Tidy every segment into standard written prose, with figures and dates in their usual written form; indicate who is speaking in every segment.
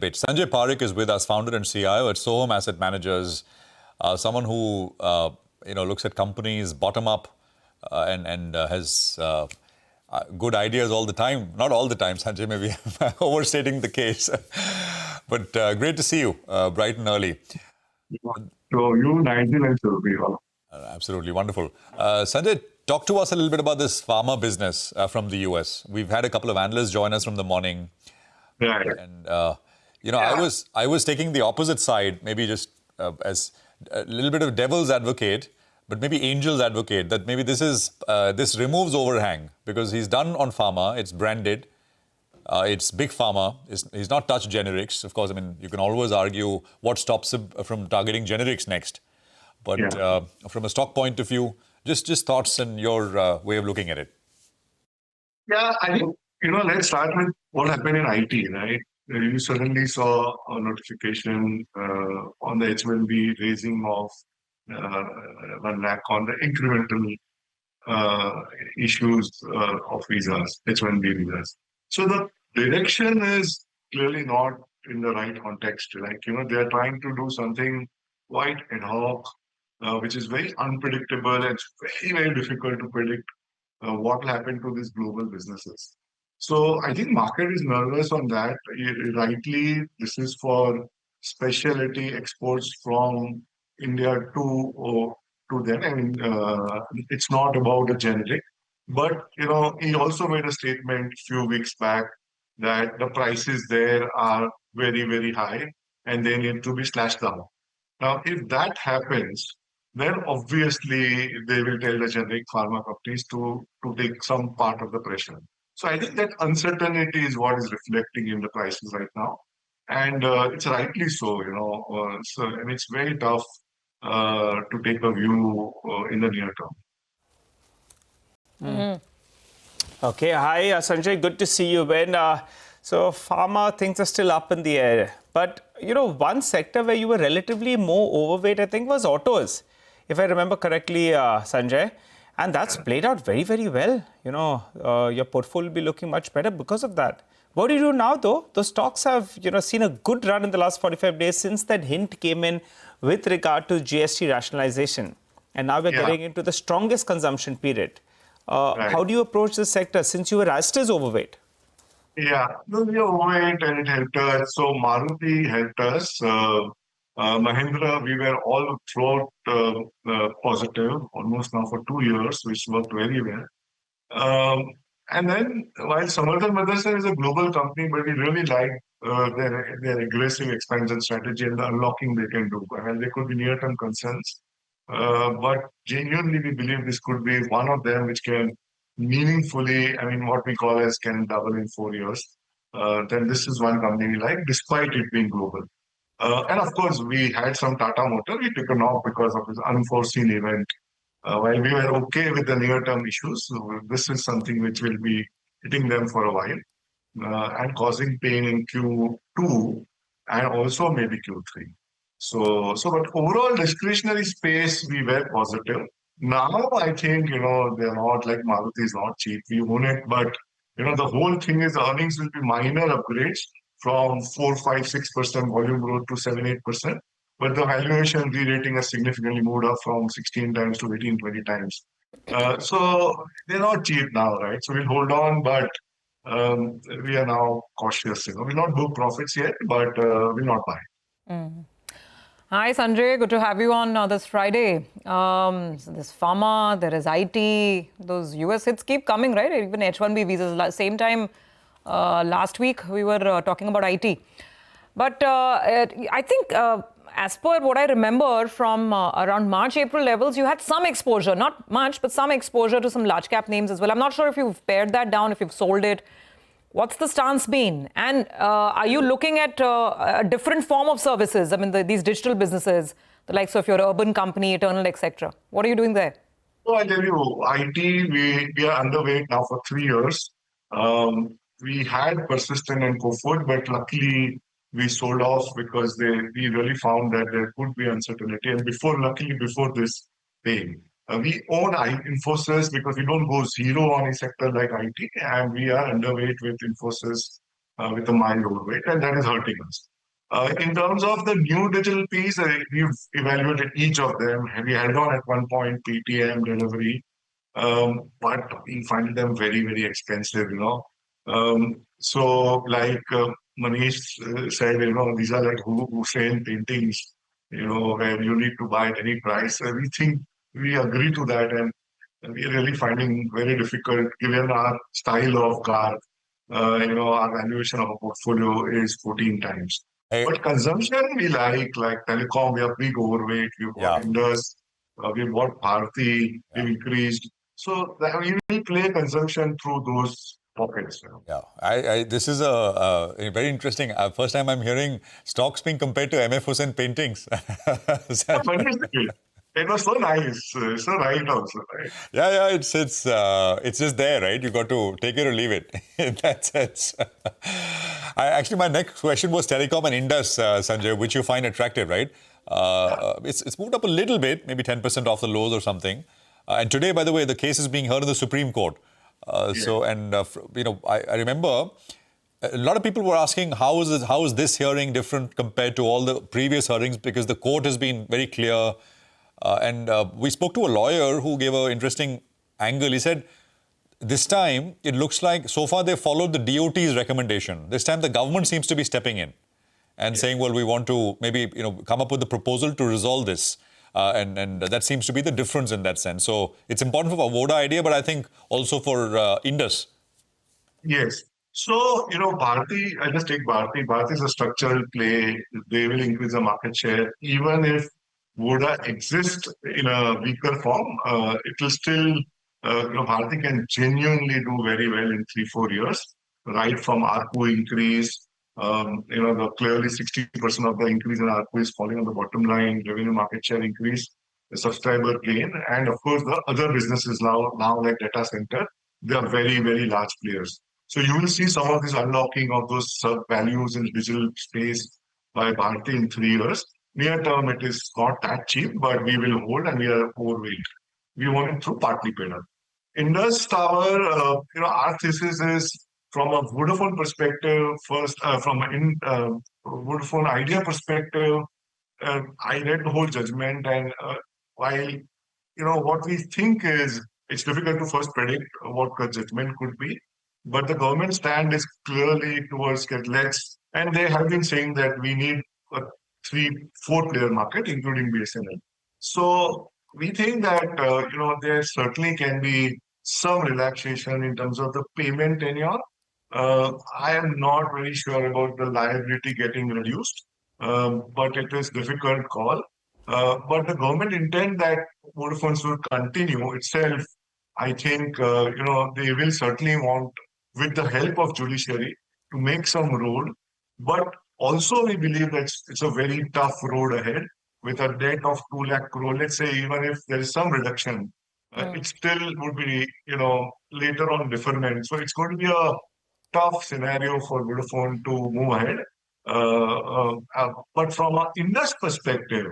Speaker 1: Sanjay Parekh is with us, founder and CIO at Sohum Asset Managers, someone who looks at companies bottom up and has good ideas all the time. Not all the time, Sanjay, maybe overstating the case. But great to see you bright and early.
Speaker 2: So you 99 will be all.
Speaker 1: Absolutely wonderful. Sanjay, talk to us a little bit about this pharma business from the US. We've had a couple of analysts join us from the morning.
Speaker 2: Right.
Speaker 1: And I was taking the opposite side, maybe just as a little bit of devil's advocate, but maybe angel's advocate, that maybe this removes overhang because he's done on pharma, it's branded, it's big pharma, he's not touched generics. Of course, I mean, you can always argue what stops him from targeting generics next. But from a stock point of view, just thoughts and your way of looking at it.
Speaker 2: Yeah, I think, let's start with what happened in IT, right? You suddenly saw a notification on the H-1B raising of 1 lakh on the incremental issues of visas, H-1B visas. So the direction is clearly not in the right context. Like, they're trying to do something quite ad hoc, which is very unpredictable and it's very, very difficult to predict what will happen to these global businesses. So I think market is nervous on that. Rightly, this is for specialty exports from India to them. I mean, it's not about a generic. But, he also made a statement a few weeks back that the prices there are very, very high and they need to be slashed down. Now, if that happens, then obviously they will tell the generic pharma companies to take some part of the pressure. So I think that uncertainty is what is reflecting in the prices right now. And it's rightly so, and it's very tough to take a view in the near term.
Speaker 3: Okay, hi Sanjay, good to see you. So pharma things are still up in the air. But, one sector where you were relatively more overweight, I think, was autos, if I remember correctly, Sanjay. And that's played out very, very well. Your portfolio will be looking much better because of that. What do you do now, though? Those stocks have, seen a good run in the last 45 days since that hint came in with regard to GST rationalization. And now we're getting into the strongest consumption period.
Speaker 2: Right.
Speaker 3: How do you approach this sector since you were as is overweight?
Speaker 2: Yeah, we are overweight and it helped us. So Maruti helped us. Mahindra, we were all throughout positive, almost now for 2 years, which worked very well. And then, while Samardhan Motherson is a global company, but we really like their aggressive expansion strategy and the unlocking they can do. And there could be near-term concerns. But genuinely, we believe this could be one of them which can meaningfully, what we call as can double in 4 years. Then this is one company we like, despite it being global. And of course, we had some Tata Motor. We took a knock because of this unforeseen event. While we were okay with the near-term issues, this is something which will be hitting them for a while and causing pain in Q2 and also maybe Q3. But overall discretionary space, we were positive. Now, I think, they're not like Maruti is not cheap. We own it, but, the whole thing is earnings will be minor upgrades from 4, 5, 6% volume growth to 7, 8%. But the valuation re-rating has significantly moved up from 16 times to 18, 20 times. So they're not cheap now, right? So we'll hold on, but we are now cautious. We'll not book profits yet, but we'll not buy.
Speaker 4: Hi, Sanjay. Good to have you on this Friday. So there's pharma, there is IT. Those US hits keep coming, right? Even H-1B visas. Same time last week, we were talking about IT. But I think as per what I remember from around March, April levels, you had some exposure, not much, but some exposure to some large cap names as well. I'm not sure if you've pared that down, if you've sold it. What's the stance been? And are you looking at a different form of services? I mean, these digital businesses, the likes of your urban company, Eternal, etc. What are you doing there?
Speaker 2: So I tell you, IT, we are underweight now for 3 years. We had Persistent and Coforge, but luckily we sold off because we really found that there could be uncertainty. And luckily before this pain. We own Infosys because we don't go zero on a sector like IT, and we are underweight with Infosys with a mild overweight, and that is hurting us. In terms of the new digital piece, we've evaluated each of them. We held on at one point, PTM, delivery, but we find them very, very expensive, So like Manish said, these are like Hussein paintings, where you need to buy at any price. We think we agree to that, and we're really finding very difficult, given our style of car, our valuation of a portfolio is 14 times. But consumption we like Telecom, we are big overweight, we've got Indus, we've got Bharti, we've increased. So we will play consumption through those pockets.
Speaker 1: Yeah, this is a very interesting. First time I'm hearing stocks being compared to MF Hussain paintings.
Speaker 2: It was so nice, so right also, right?
Speaker 1: Yeah, it's just there, right? You got to take it or leave it in that sense. Actually, my next question was Telecom and Indus, Sanjay, which you find attractive, right? It's moved up a little bit, maybe 10% off the lows or something. And today, by the way, the case is being heard in the Supreme Court. So, I remember a lot of people were asking how is this hearing different compared to all the previous hearings, because the court has been very clear. And we spoke to a lawyer who gave an interesting angle. He said, this time, it looks like so far they followed the DOT's recommendation. This time, the government seems to be stepping in and saying, well, we want to maybe come up with a proposal to resolve this. And that seems to be the difference in that sense. So it's important for Vodafone Idea, but I think also for Indus.
Speaker 2: Yes. So, Bharti, I just take Bharti. Bharti is a structural play. They will increase the market share. Even if Voda exists in a weaker form, it will still, Bharti can genuinely do very well in 3-4 years, right from ARPU increase. Clearly 60% of the increase in ARPU is falling on the bottom line, revenue market share increase, the subscriber gain, and of course the other businesses now like data center, they are very, very large players. So you will see some of this unlocking of those sub-values in digital space by Bharti in 3 years. Near term, it is not that cheap, but we will hold and we are overweight. We want it through partly paid up. Indus Tower, our thesis is from a Vodafone perspective, first, from a Vodafone Idea perspective, I read the whole judgment, and while, what we think is, it's difficult to first predict what the judgment could be, but the government stand is clearly towards and they have been saying that we need a 3-4 player market, including BSNL. So we think that, there certainly can be some relaxation in terms of the payment tenure. I am not very sure about the liability getting reduced, but it is difficult call. But the government intent that Vodafone will continue itself, I think, they will certainly want, with the help of judiciary, to make some road. But also we believe that it's a very tough road ahead with a debt of 2 lakh crore. Let's say even if there is some reduction, it still would be, later on deferment. So it's going to be a tough scenario for Vodafone to move ahead. But from an Indus perspective,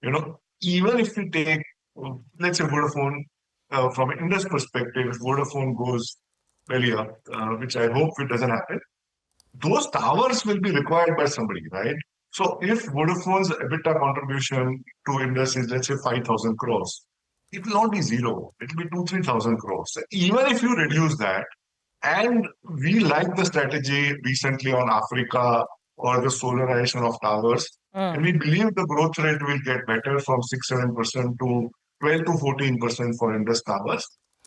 Speaker 2: even if we take, let's say Vodafone, from an Indus perspective, if Vodafone goes belly up, which I hope it doesn't happen, those towers will be required by somebody, right? So if Vodafone's EBITDA contribution to Indus is, let's say, 5,000 crores, it will not be zero. It will be 2,000-3,000 crores. So even if you reduce that, and we like the strategy recently on Africa or the solarization of towers, and we believe the growth rate will get better from 6-7% to 12-14% for Indus Towers.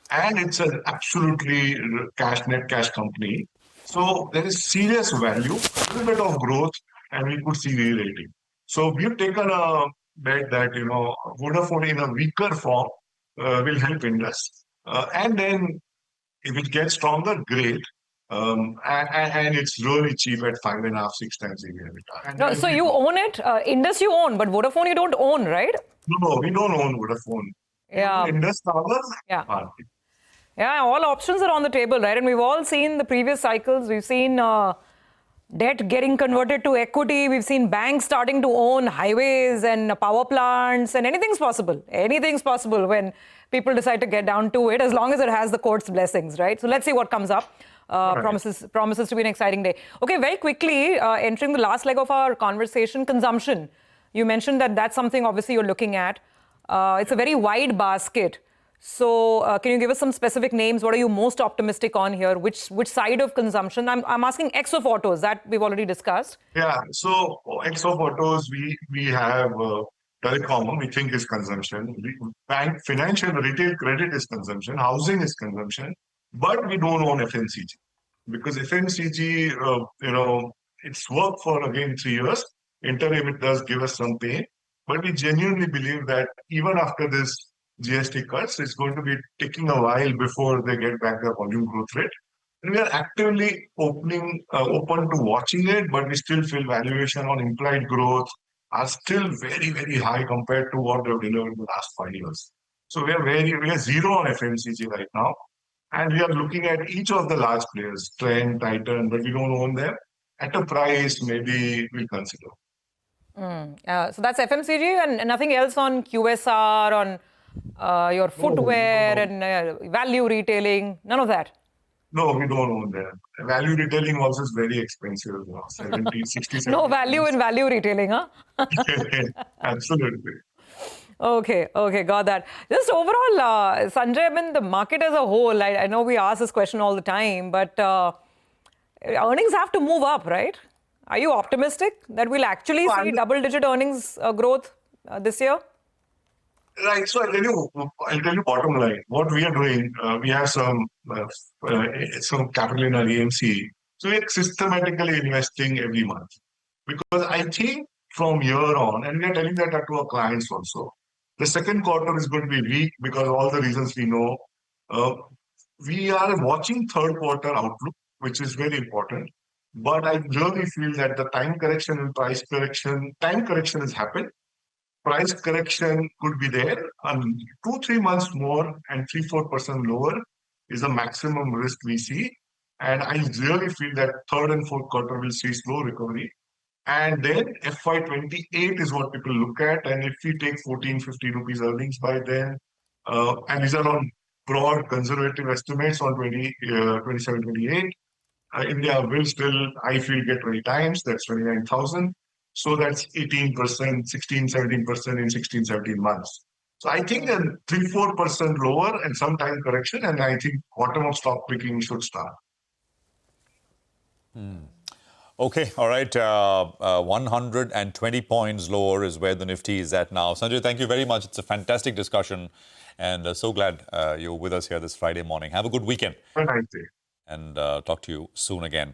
Speaker 2: And it's an absolutely net cash company. So there is serious value, a little bit of growth, and we could see re-rating. So we've taken a bet that, Vodafone in a weaker form will help Indus. And then if it gets stronger, great. And it's really cheap at 5.5-6 times EBITDA.
Speaker 4: No, so you own it? Indus you own, but Vodafone you don't own, right?
Speaker 2: No, we don't own Vodafone.
Speaker 4: Yeah.
Speaker 2: Indus Towers,
Speaker 4: yeah.
Speaker 2: Bharti.
Speaker 4: Yeah, all options are on the table, right? And we've all seen the previous cycles. We've seen debt getting converted to equity. We've seen banks starting to own highways and power plants, and anything's possible. Anything's possible when people decide to get down to it, as long as it has the court's blessings, right? So let's see what comes up. Promises to be an exciting day. Okay, very quickly, entering the last leg of our conversation, consumption. You mentioned that that's something obviously you're looking at. It's a very wide basket. So can you give us some specific names? What are you most optimistic on here? Which side of consumption? I'm asking X of autos, that we've already discussed.
Speaker 2: Yeah, so X of autos, we have Telecom, we think is consumption. Bank, financial, retail credit is consumption. Housing is consumption. But we don't own FMCG. Because FMCG, it's worked for, again, 3 years. Interim, it does give us some pain. But we genuinely believe that even after this GST cuts, it's going to be taking a while before they get back their volume growth rate. And we are actively open to watching it, but we still feel valuation on implied growth are still very, very high compared to what they've delivered in the last 5 years. So we are zero on FMCG right now. And we are looking at each of the large players, Trend, Titan, but we don't own them. At a price, maybe we'll consider.
Speaker 4: So that's FMCG and nothing else on QSR, on your footwear and value retailing, none of that?
Speaker 2: No, we don't own them. Value retailing also is very expensive, 70, 60, 70.
Speaker 4: No value in value retailing, huh?
Speaker 2: Absolutely.
Speaker 4: Okay, got that. Just overall, Sanjay, I mean, the market as a whole, I know we ask this question all the time, but earnings have to move up, right? Are you optimistic that we'll actually see double-digit earnings growth this year?
Speaker 2: Right. So I'll tell you bottom line. What we are doing, we have some capital in our EMC. So we are systematically investing every month. Because I think from here on, and we are telling that to our clients also, the second quarter is going to be weak because all the reasons we know. We are watching third quarter outlook, which is very important. But I really feel that the time correction and price correction has happened. Price correction could be there, and 2-3 months more and 3-4% lower is the maximum risk we see. And I really feel that third and fourth quarter will see slow recovery. And then FY28 is what people look at. And if we take 14-15 rupees earnings by then, and these are on broad conservative estimates on 27-28, India will still, I feel, get 20 times. That's 29,000. So that's 18%, 16-17% in 16-17 months. So I think a 3-4% lower and some time correction, and I think bottom of stock picking should start.
Speaker 1: Okay, all right. 120 points lower is where the Nifty is at now. Sanjay, thank you very much. It's a fantastic discussion, and so glad you're with us here this Friday morning. Have a good weekend.
Speaker 2: Have a nice day.
Speaker 1: And talk to you soon again.